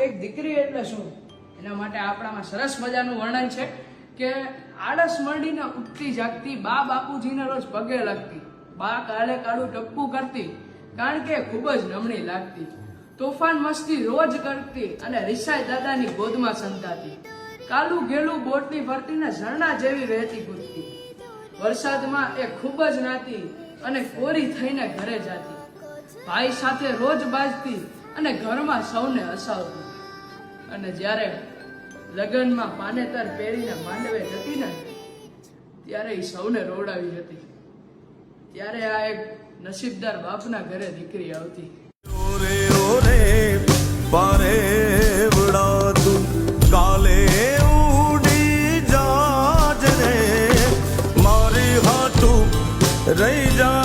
એક દીકરી એટલે શું એના માટે આપણામાં સરસ મજાનું વર્ણન છે કે આળસ મળીને ઉઠતી જાગતી બા બાપુજીને રોજ પગે લાગતી, બા કાળે કાળું ટપકું કરતી કારણ કે ખૂબ જ નમણી લાગતી, તોફાન મસ્તી રોજ કરતી અને રિસાઈ દાદાની ગોદમાં સંતાતી, કાલું ગેલું બોટની ફરતીને ઝરણા જેવી વહેતી કૂદતી, વરસાદમાં એ ખૂબ જ નાતી અને કોરી થઈને ઘરે જાતી, ભાઈ સાથે રોજ બાજતી અને ઘરમાં સૌને હસાવતી, અને જ્યારે લગ્નમાં પાનેતર પહેરીને માંડવે જતી ને ત્યારે એ સૌને રોવડાવી હતી. ત્યારે આ એક નસીબદાર બાપના ઘરે દીકરી આવતી. ઓરે ઓરે પારે વડાતું કાલે ઉડી જાજ રે મારી હાટું રહી જા